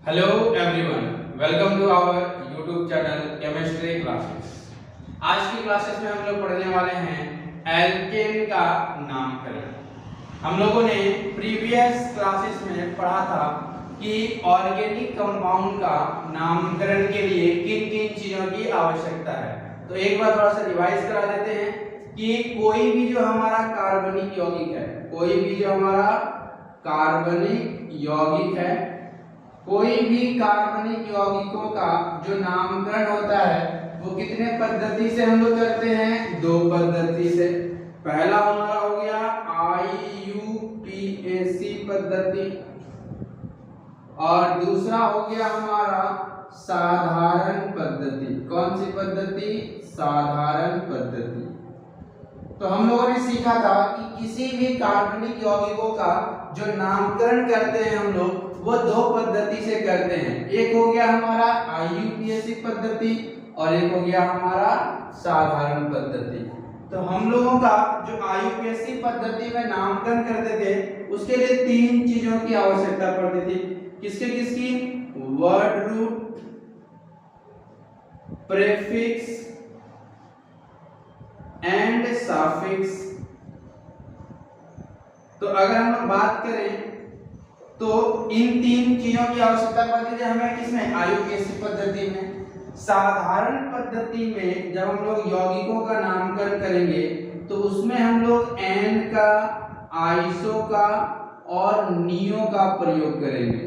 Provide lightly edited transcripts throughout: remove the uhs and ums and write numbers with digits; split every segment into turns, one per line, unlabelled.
Hello everyone, welcome to our YouTube channel chemistry classes. आज की classes में हम लोग पढ़ने वाले हैं एल्केन का नामकरण। हम लोगों ने प्रीवियस क्लासेस में पढ़ा था कि ऑर्गेनिक कंपाउंड का नामकरण के लिए किन किन चीजों की आवश्यकता है। तो एक बार थोड़ा सा रिवाइज करा देते हैं कि कोई भी जो हमारा कार्बनिक यौगिक है, कोई भी जो हमारा कार्बनिक यौगिक है, कोई भी कार्बनिक यौगिकों का जो नामकरण होता है वो कितने पद्धति से हम लोग करते हैं? दो पद्धति से। पहला हमारा हो गया IUPAC पद्धति और दूसरा हो गया हमारा साधारण पद्धति। कौन सी पद्धति? साधारण पद्धति। तो हम लोगों ने सीखा था कि किसी भी कार्बनिक यौगिकों का जो नामकरण करते हैं हम लोग वो दो पद्धति से करते हैं। एक हो गया हमारा IUPAC पद्धति और एक हो गया हमारा साधारण पद्धति। तो हम लोगों का जो IUPAC पद्धति में नामकरण करते थे उसके लिए तीन चीजों की आवश्यकता पड़ती थी। किसके किसकी? Word root, prefix and suffix. तो अगर हम लोग बात करें तो इन तीन चीजों की आवश्यकता पड़ती है हमें किसमें? IUPAC पद्धति में। साधारण पद्धति में जब हम लोग यौगिकों का नामकरण करेंगे तो उसमें हम लोग एन का, आइसो का और नियो का प्रयोग करेंगे।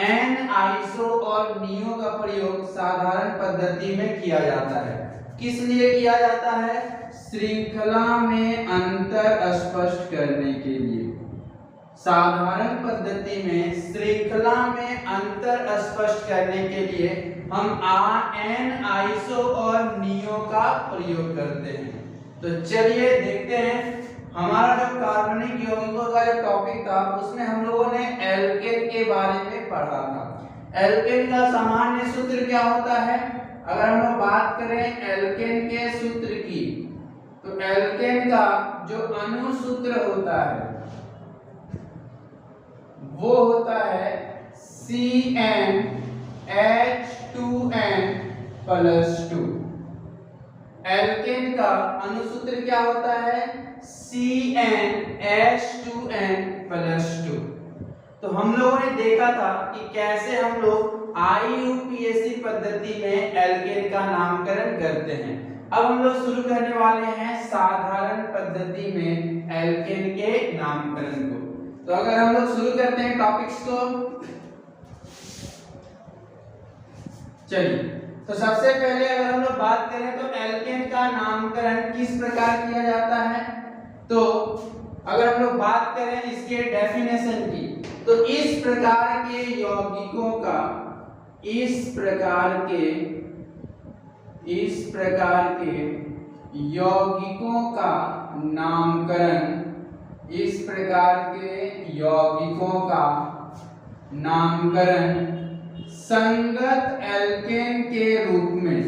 एन, आइसो और नियो का प्रयोग साधारण पद्धति में किया जाता है। किस लिए किया जाता है? श्रृंखला में अंतर स्पष्ट करने के लिए। साधारण पद्धति में श्रृंखला में अंतर स्पष्ट करने के लिए हम एन, आइसो और नियो का प्रयोग करते हैं। तो चलिए देखते हैं। हमारा जो कार्बनिक यौगिकों का जो टॉपिक था उसमें हम लोगों ने एल्केन के बारे में पढ़ा था। एल्केन का सामान्य सूत्र क्या होता है? अगर हम लोग बात करें एल्केन के सूत्र की तो एल्केन का जो अणुसूत्र होता है वो होता है CnH2n+2। एल्केन का अणुसूत्र क्या होता है? CnH2n+2। तो हम लोगों ने देखा था कि कैसे हम लोग IUPAC पद्धति में एल्केन का नामकरण करते हैं। अब हम लोग शुरू करने वाले हैं साधारण पद्धति में एल्केन के नामकरण को। तो अगर हम लोग शुरू करते हैं टॉपिक्स को, चलिए। तो सबसे पहले अगर हम लोग बात करें तो एल्केन का नामकरण किस प्रकार किया जाता है? तो अगर हम लोग बात करें इसके डेफिनेशन की तो इस प्रकार के यौगिकों का, इस प्रकार के यौगिकों का नामकरण, इस प्रकार के यौगिकों का नामकरण संगत एल्केन के रूप में,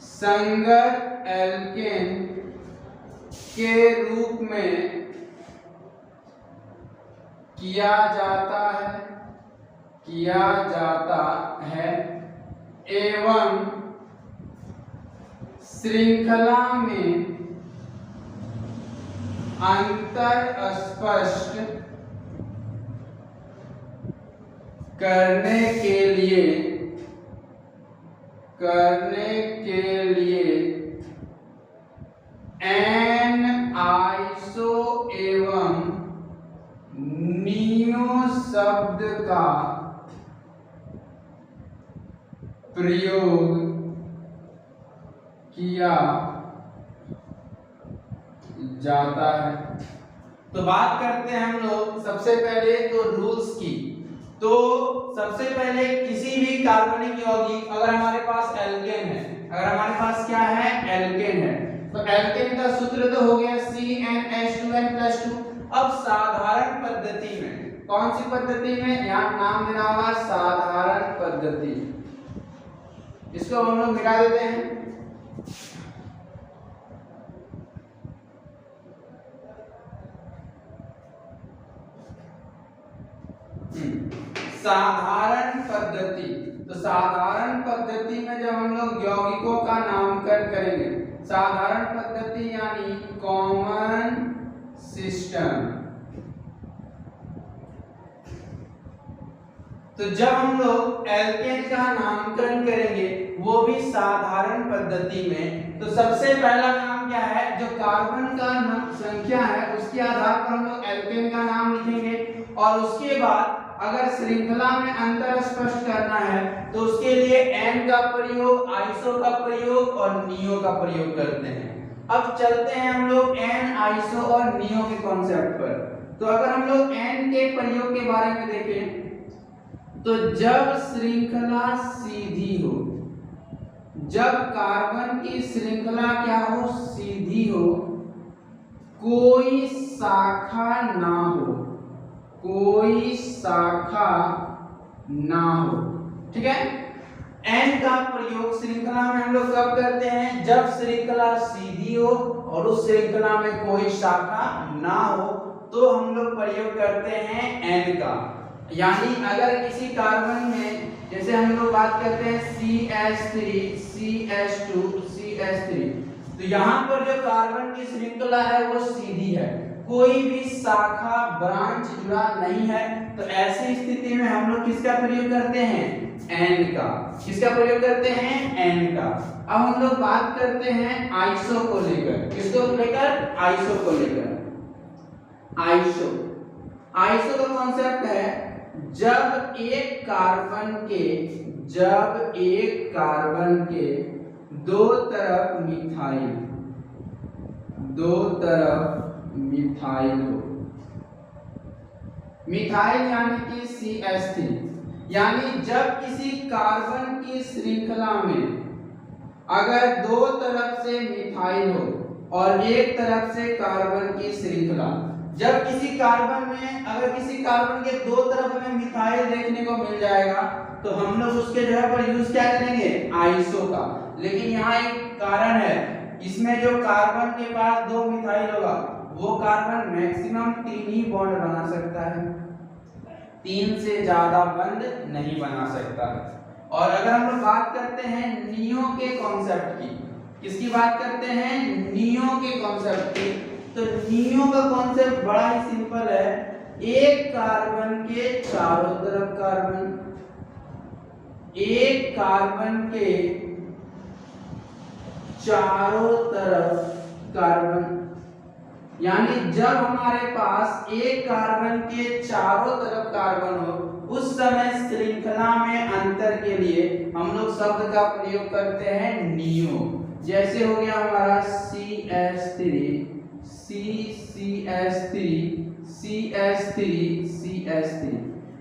संगत एल्केन के रूप में किया जाता है एवं श्रृंखला में अंतर स्पष्ट करने के लिए एन, आइसो एवं नियो शब्द का प्रयोग किया जाता है। तो बात करते हैं हम लोग सबसे पहले तो रूल्स की। तो सबसे पहले किसी भी कार्बनिक यौगिक, अगर हमारे पास एल्केन है, अगर हमारे पास क्या है? एल्केन है, तो एल्केन का सूत्र तो हो गया CnH2n+2। अब साधारण पद्धति में, कौन सी पद्धति में? यहाँ नाम देना होगा साधारण पद्धति। इसको हम लोग मिटा देते हैं। साधारण पद्धति, तो साधारण पद्धति में जब हम लोग यौगिकों का नामकरण करेंगे, साधारण पद्धति यानी कॉमन सिस्टम, तो जब हम लोग एल्केन का नामकरण करेंगे वो भी साधारण पद्धति में, तो सबसे पहला नाम क्या है, जो कार्बन का संख्या है उसके आधार पर हम लोग एल्केन का नाम लिखेंगे, और उसके बाद अगर श्रृंखला में अंतर स्पष्ट करना है तो उसके लिए एन का प्रयोग, आइसो का प्रयोग और नियो का प्रयोग करते हैं। अब चलते हैं हम लोग एन, आइसो और नियो के कॉन्सेप्ट पर। तो अगर हम लोग एन के प्रयोग के बारे में देखें तो जब श्रृंखला सीधी हो, जब कार्बन की श्रृंखला क्या हो, सीधी हो, कोई शाखा ना हो, कोई शाखा ना हो, ठीक है। एन का प्रयोग श्रृंखला में हम लोग कब करते हैं, जब श्रृंखला सीधी हो और उस श्रृंखला में कोई शाखा ना हो तो हम लोग प्रयोग करते हैं एन का। यानी अगर किसी कार्बन में, जैसे हम लोग बात करते हैं CH3, CH2, CH3, तो यहाँ पर जो कार्बन की श्रृंखला है वो सीधी है, कोई भी शाखा ब्रांच जुड़ा नहीं है, तो ऐसी स्थिति में हम लोग किसका प्रयोग करते हैं, एन का। किसका प्रयोग करते हैं, एन का। अब हम लोग बात करते हैं आइसो को लेकर, किसको लेकर, आइसो को लेकर। आइसो, आइसो का कॉन्सेप्ट है जब एक कार्बन के दो तरफ मिथाइल हो, मिथाइल यानी कि CH3, यानी जब किसी कार्बन की श्रृंखला में अगर दो तरफ से मिथाइल हो और एक तरफ से कार्बन की श्रृंखला, जब किसी कार्बन में, अगर किसी कार्बन के दो तरफ में मिथाइल देखने को मिल जाएगा तो हम लोग उसके जगह पर यूज क्या करेंगे, आइसो का। लेकिन यहाँ एक कारण है, इसमें जो कार्बन के पास दो मिथाइल होगा वो कार्बन मैक्सिमम 3 ही बॉन्ड बना सकता है, 3 से ज्यादा बंद नहीं बना सकता है। और अगर हम लोग बात करते हैं नियो के कॉन्सेप्ट की, किसकी बात करते हैं, नियो के कॉन्सेप्ट की, तो नियो का कॉन्सेप्ट बड़ा ही सिंपल है। एक कार्बन के चारों तरफ कार्बन, एक कार्बन के चारों तरफ कार्बन, यानी जब हमारे पास एक कार्बन के चारों तरफ कार्बन हो उस समय श्रृंखला में अंतर के लिए हम लोग शब्द का प्रयोग करते हैं नियो। जैसे हो गया हमारा CH3, CH3, CH3, CH3।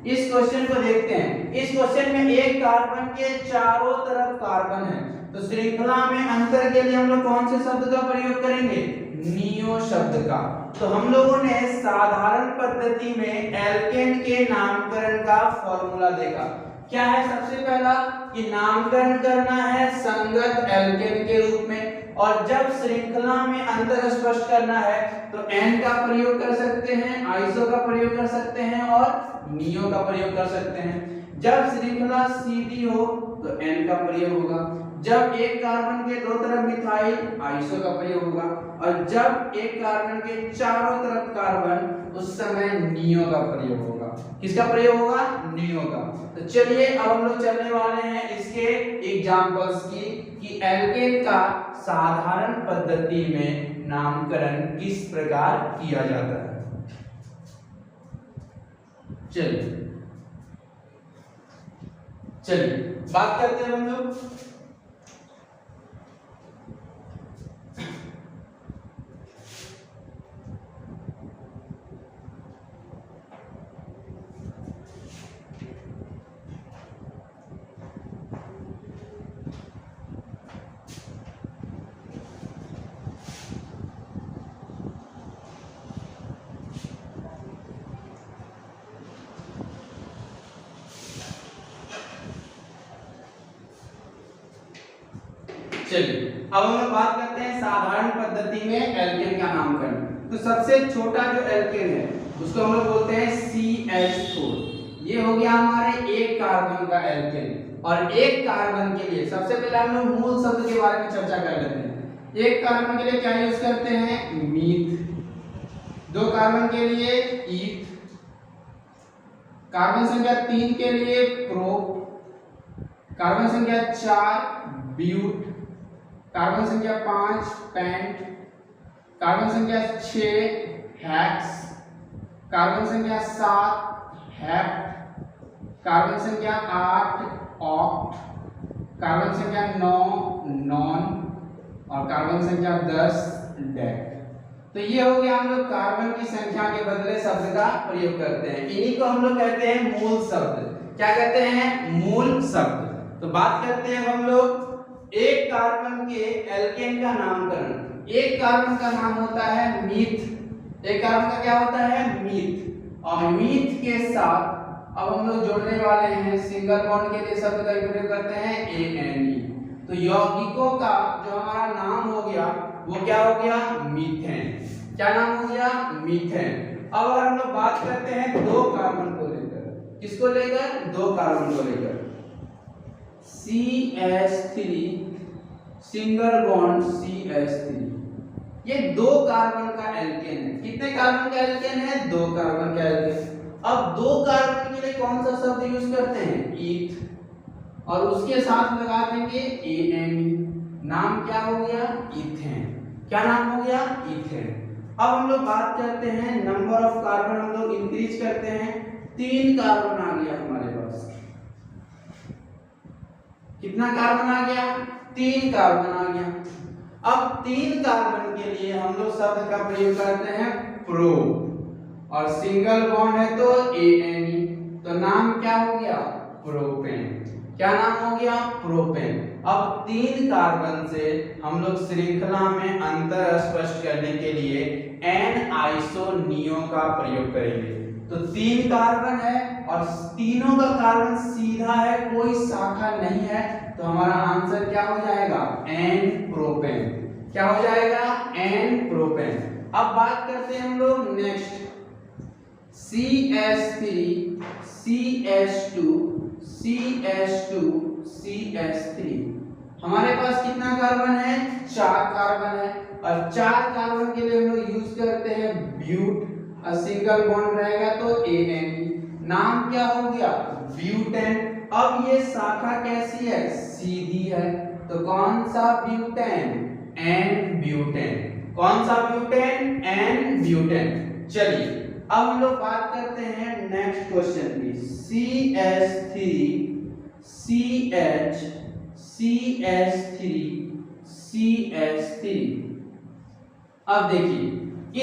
इस क्वेश्चन को देखते हैं। इस क्वेश्चन में एक कार्बन के चारों तरफ कार्बन है, तो श्रृंखला में अंतर के लिए हम लोग कौन से शब्द का प्रयोग करेंगे, नियो शब्द का। तो हम लोगों ने साधारण पद्धति में एल्केन के नामकरण का फॉर्मूला देखा। क्या है, सबसे पहला कि नामकरण करना है संगत एल्केन के रूप में, और जब श्रृंखला में अंतर स्पष्ट करना है तो एन का प्रयोग कर सकते हैं, आइसो का प्रयोग कर सकते हैं और नियो का प्रयोग कर सकते हैं। जब श्रृंखला सीधी हो तो एन का प्रयोग होगा, जब एक कार्बन के दो तरफ मिथाइल आइसो का प्रयोग होगा, और जब एक कार्बन के चारों तरफ कार्बन उस समय नियो का प्रयोग होगा। किसका प्रयोग होगा, नियो का। तो चलिए अब हम लोग चलने वाले हैं इसके एग्जांपल्स की, कि एल्केन का साधारण पद्धति में नामकरण किस प्रकार किया जाता है। चलिए बात करते हैं हम लोग। चलिए अब हम लोग बात करते हैं साधारण पद्धति में एल्केन का नामकरण। तो सबसे छोटा जो एल्केन है उसको हम लोग बोलते हैं CH4, ये हो गया हमारे एक कार्बन का एल्केन। और एक कार्बन के लिए सबसे पहले हम लोग मूल शब्द के बारे में चर्चा कर लेते हैं। एक कार्बन के लिए क्या यूज करते हैं? मीथ। दो कार्बन के लिए ईथ। कार्बन संख्या 3 के लिए प्रोप। कार्बन संख्या 4 ब्यूट। कार्बन संख्या 5 पेंट। कार्बन संख्या 6 हेक्स। कार्बन संख्या 7 हेप्ट। कार्बन संख्या 8 ऑक्ट। कार्बन संख्या 9 नॉन। और कार्बन संख्या 10 डेक। तो ये हो गया हम लोग कार्बन की संख्या के बदले शब्द का प्रयोग करते हैं। इन्हीं को हम लोग कहते हैं मूल शब्द। क्या कहते हैं? मूल शब्द। तो बात करते हैं हम लोग एक कार्बन के एल्केन का नामकरण। एक कार्बन का नाम होता है मीथ। एक कार्बन का क्या होता है? मीथ। और मीथ के साथ अब हम लोग जोड़ने वाले हैं सिंगल बॉन्ड के लिए शब्द का प्रयोग करते हैं ANE। तो यौगिकों का जो हमारा नाम हो गया वो क्या हो गया? मीथेन। क्या नाम हो गया? मीथेन। अब अगर हम लोग बात करते हैं दो कार्बन को लेकर, किसको लेकर? दो कार्बन को लेकर, CH3 सिंगल बॉन्ड CH3, ये दो कार्बन का एल्केन है। कितने कार्बन का एल्केन है? दो कार्बन का एल्केन। अब दो कार्बन के लिए कौन सा शब्द यूज करते हैं? ईथ। और उसके साथ लगा देंगे ANE। नाम क्या हो गया? इथेन। क्या नाम हो गया? इथेन। अब हम लोग बात करते हैं नंबर ऑफ कार्बन, हम लोग इंक्रीज करते हैं। 3 कार्बन आ गया हमारे पास। कितना कार्बन आ गया? 3 कार्बन आ गया। अब 3 कार्बन के लिए हम लोग शब्द का प्रयोग करते हैं प्रो। और सिंगल बॉन्ड है तो ANE। तो नाम क्या हो गया? प्रोपेन। क्या नाम हो गया? प्रोपेन। अब 3 कार्बन से हम लोग श्रृंखला में अंतर स्पष्ट करने के लिए N-आइसोनियो का प्रयोग करेंगे। तो 3 कार्बन है और तीनों का कार्बन सीधा है, कोई शाखा नहीं है, तो हमारा आंसर क्या हो जाएगा? N propane. क्या हो जाएगा? N propane. अब बात करते हैं हम लोग next CH3 CH2 CH2 CH3। हमारे पास कितना कार्बन है? 4 कार्बन है। और 4 कार्बन के लिए हम लोग यूज करते हैं ब्यूट। और सिंगल बॉन्ड रहेगा तो ANE। नाम क्या हो गया? ब्यूटेन। अब ये शाखा कैसी है? सीधी है। तो कौन सा ब्यूटेन? N butane. कौन सा ब्यूटेन? N butane. चलिए अब हम लोग बात करते हैं नेक्स्ट क्वेश्चन की। CH3 CH CH3 CH3। अब देखिए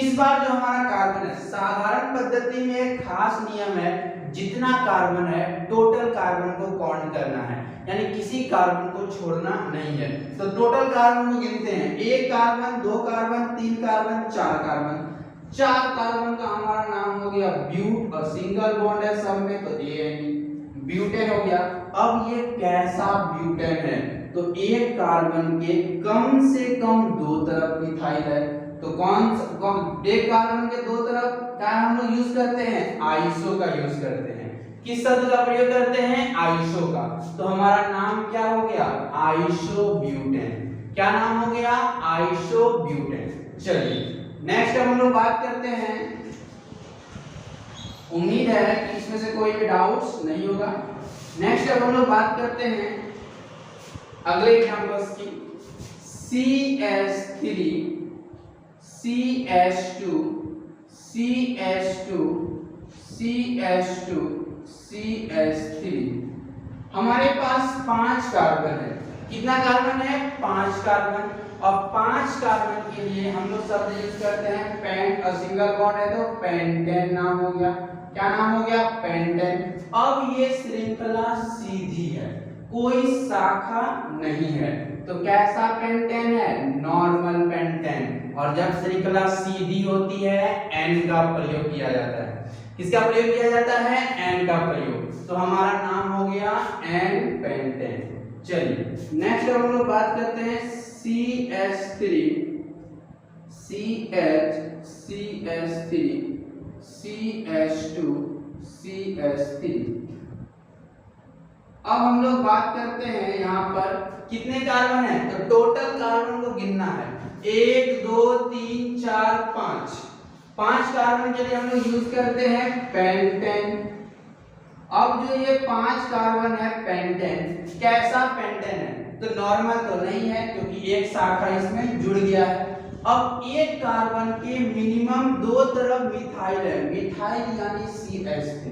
इस बार जो हमारा कार्बन है, साधारण पद्धति में एक खास नियम है, जितना कार्बन है टोटल कार्बन को काउंट करना है, यानी किसी कार्बन को छोड़ना नहीं है। तो टोटल कार्बन को गिनते हैं। 1 carbon, 2 carbon, 3 carbon, 4 carbon. 4 carbon का हमारा नाम हो गया ब्यूट। और सिंगल बॉन्ड है सब में तो ANE। ब्यूटेन हो गया। अब ये कैसा ब्यूटेन है? तो एक कार्बन के कम से कम 2 तरफ मिथाइल है। तो एक कार्बन के 2 तरफ क्या हम लोग यूज करते हैं? आइसो का यूज करते हैं। किस शब्द का प्रयोग करते हैं? आइसो का। तो हमारा नाम क्या हो गया? आइसोब्यूटेन। क्या नाम हो गया? आइसोब्यूटेन। चलिए नेक्स्ट हम लोग बात करते हैं। उम्मीद है कि इसमें से कोई भी डाउट्स नहीं होगा। नेक्स्ट अब हम लोग बात करते हैं अगले एग्जांपल्स की। CH3 CH2 CH2 CH2 CH3। हमारे पास 5 कार्बन है। कितना कार्बन है? 5 कार्बन। और 5 कार्बन के लिए हम लोग शब्द यूज करते हैं पेंट। और सिंगल बॉन्ड है तो पेंटेन नाम हो गया। क्या नाम हो गया? पेंटेन। अब ये श्रृंखला सीधी है, कोई शाखा नहीं है, तो कैसा पेंटेन है? Normal pentane. और जब श्रृंखला सीधी होती है N का प्रयोग किया जाता है। किसका प्रयोग किया जाता है? N का प्रयोग। तो हमारा नाम हो गया N पेंटेन। चलिए नेक्स्ट हम लोग बात करते हैं CH3 CH CH3 CH2 CH3। अब हम लोग बात करते हैं यहाँ पर कितने कार्बन है, तो टोटल कार्बन को गिनना है। 1 2 3 4 5, 5 कार्बन के लिए हम लोग यूज करते हैं पेंटेन। अब जो ये 5 कार्बन है पेंटेन, कैसा पेंटेन है, तो नॉर्मल तो नहीं है क्योंकि एक शाखा इसमें जुड़ गया है। अब एक कार्बन के मिनिमम 2 तरफ मिथाइल है, मिथाइल यानी CH3,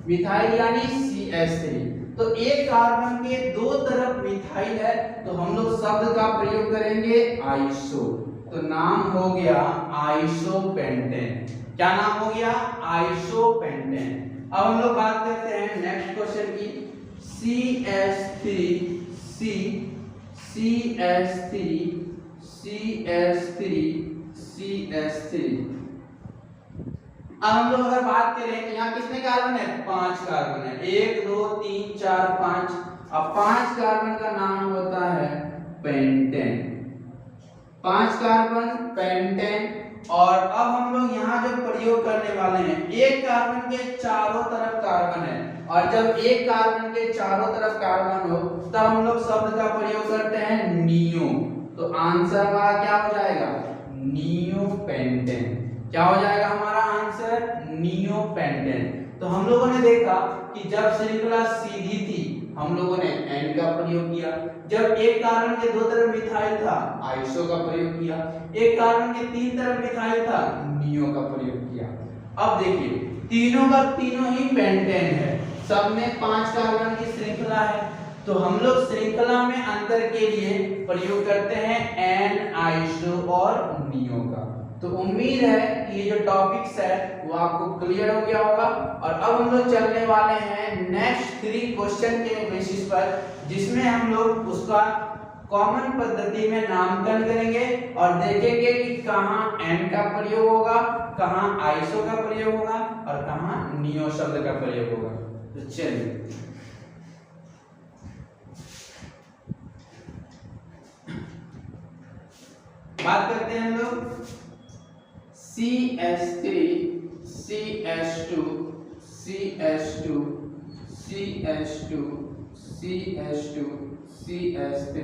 मिथाइल यानी CH3। तो एक कार्बन के 2 तरफ मिथाइल है तो हम लोग शब्द का प्रयोग करेंगे आइसो, तो नाम हो गया आइसोपेंटेन। क्या नाम हो गया, आइसोपेंटेन। अब हम लोग बात करते हैं नेक्स्ट क्वेश्चन की, CH3। अब हम लोग अगर बात करें यहाँ कितने कार्बन है, 5 कार्बन है, 1 2 3 4 5। अब 5 कार्बन का नाम होता है पेंटेन, 5 कार्बन पेंटेन। और अब हम लोग यहाँ जो प्रयोग करने वाले हैं, एक कार्बन के चारों तरफ कार्बन है, और जब एक कार्बन के चारों तरफ कार्बन हो तब हम लोग शब्द का प्रयोग करते हैं नियो। तो आंसर हमारा क्या हो जाएगा, नियोपेंटेन। क्या हो जाएगा हमारा आंसर, नियोपेंटेन। तो हम लोगों ने देखा कि जब श्रृंखला सीधी थी हम लोगों ने एन का प्रयोग किया, जब एक कार्बन के 2 तरफ मिथाइल था आइसो का प्रयोग किया, एक कार्बन के 3 तरफ मिथाइल था नियो का प्रयोग किया। अब देखिए तीनों का तीनों ही पेंटेन है, सब में 5 कार्बन की श्रृंखला है, तो हम लोग श्रृंखला में अंतर के लिए प्रयोग करते हैं एन, आइसो और नियो का। तो उम्मीद है कि ये जो टॉपिक्स है वो आपको क्लियर हो गया होगा। और अब हम लोग चलने वाले हैं नेक्स्ट 3 क्वेश्चन के बेसिस पर, जिसमें हम लोग उसका कॉमन पद्धति में नामकरण करेंगे और देखेंगे कि कहाँ एन का प्रयोग होगा, कहाँ आइसो का प्रयोग होगा और कहाँ नियो शब्द का प्रयोग होगा। तो चलिए बात करते हैं हम लोग CH3 CH2 CH2 CH2 CH2 CH3।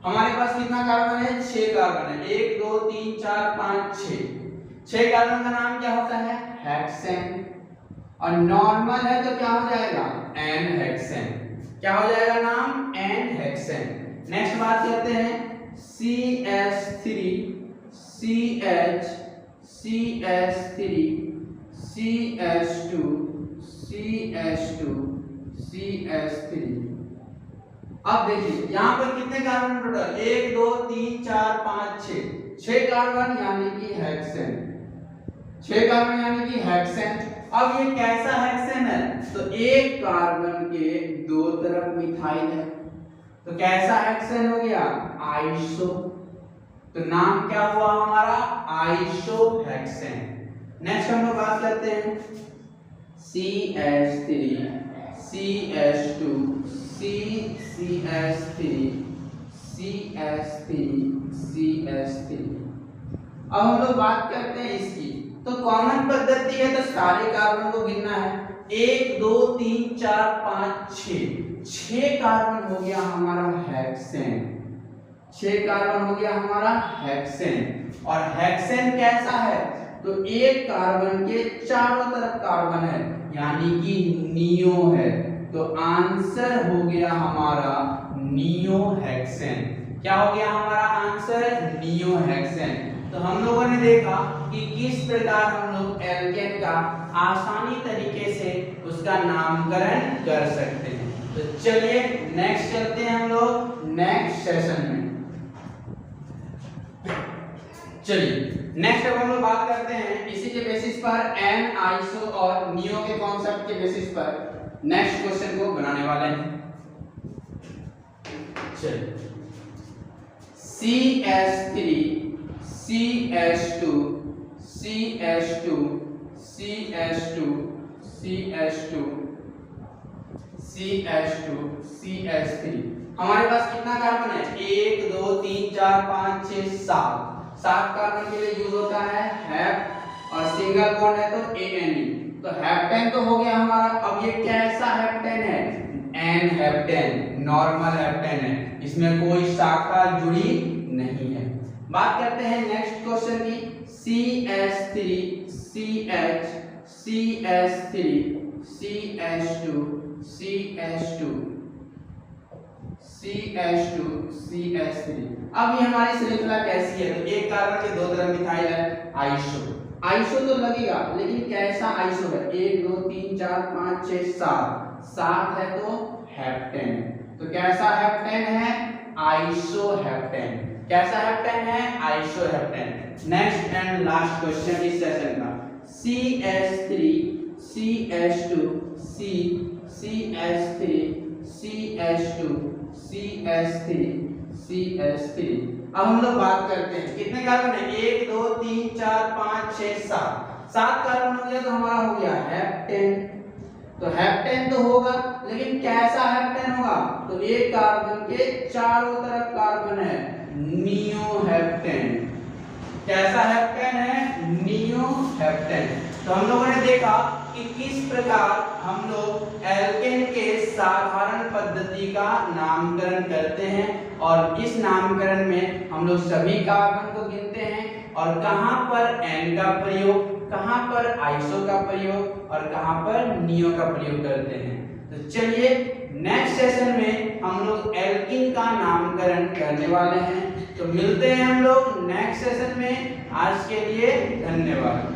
हमारे पास कितना कार्बन है, 6 कार्बन है, 1 2 3 4 5 6 कार्बन का नाम क्या होता है, हेक्सेन। और नॉर्मल है तो क्या हो जाएगा, एन हेक्सेन। क्या हो जाएगा नाम, एन हेक्सेन। नेक्स्ट बात करते हैं CH3 CH CH3 CH2 CH2 CH3। अब देखिए यहाँ पर कितने कार्बन टोटल, 1 2 3 4 5 6 कार्बन यानी कि हेक्सेन, 6 कार्बन यानी कि हेक्सेन। अब ये कैसा हेक्सेन है, तो एक कार्बन के 2 तरफ मिथाइल है, तो कैसा हेक्सेन हो गया, आइसो। तो नाम क्या हुआ हमारा, आइसोहेक्सेन। नेक्स्ट हम लोग बात करते हैं CH3 CH2 CH3 CH3 CH3। अब हम लोग बात करते हैं इसकी, तो कॉमन पद्धति है तो सारे कार्बन को गिनना है, 1 2 3 4 5 6 कार्बन हो गया हमारा हेक्सेन, 6 कार्बन हो गया हमारा हेक्सेन। और हेक्सेन कैसा है, तो एक कार्बन के चारों तरफ कार्बन है यानी कि नियो है, तो आंसर हो गया हमारा नियो हेक्सेन। क्या हो गया हमारा आंसर, नियो हेक्सेन। तो हम लोगों ने देखा कि किस प्रकार हम लोग एल्केन का आसानी तरीके से उसका नामकरण कर सकते हैं। तो चलिए नेक्स्ट चलते हैं हम लोग नेक्स्ट सेशन में। चलिए नेक्स्ट अब हम लोग बात करते हैं इसी के बेसिस पर एन, आइसो और नियो के कॉन्सेप्ट के बेसिस पर नेक्स्ट क्वेश्चन को बनाने वाले हैं। चलिए CH3 CH2 CH2 CH2 CH2 CH2 CH3। हमारे पास कितना कार्बन है, 1 2 3 4 5 6 7 कार्बन के लिए यूज होता है हैप, और सिंगल बॉन्ड है तो ANE। तो हेप्टेन तो हो गया हमारा। अब ये कैसा हेप्टेन है? एन हेप्टेन, नॉर्मल हेप्टेन है, इसमें कोई शाखा जुड़ी नहीं है। बात करते हैं नेक्स्ट क्वेश्चन की। CH3 CH CH3 CH2 CH2 CH2 CH3। अब ये हमारी श्रृंखला कैसी है? तो एक कार्बन के दो तरफ मिथाइल है, आइसो। आइसो तो लगेगा, लेकिन कैसा आइसो है? 1 2 3 4 5 6 7 7 है तो हेप्टेन। तो कैसा हेप्टेन है? आइसोहेप्टेन। कैसा हेप्टेन है? Isoheptane. Next and last question इस सेशन का। CH3 CH2 CH3 CH2 CH3 CH3। अब हम लोग बात करते हैं कितने कार्बन है? 1 2 3 4 5 6 7 7 कार्बन हो गया तो हमारा हो गया हेप्टेन। तो हेप्टेन तो होगा, लेकिन कैसा हेप्टेन होगा? तो एक कार्बन के चारों तरफ कार्बन है, नियोहेप्टेन। कैसा हेप्टेन है? नियोहेप्टेन। तो हम लोगों ने देखा कि किस प्रकार हम लोग एल्केन के साधारण पद्धति का नामकरण करते हैं, और इस नामकरण में हम लोग सभी कार्बन को गिनते हैं, और कहां पर एन का प्रयोग, कहां पर आइसो का प्रयोग और कहां पर नियो का प्रयोग करते हैं। तो चलिए नेक्स्ट सेशन में हम लोग एल्कीन का नामकरण करने वाले हैं। तो मिलते हैं हम लोग नेक्स्ट सेशन में। आज के लिए धन्यवाद।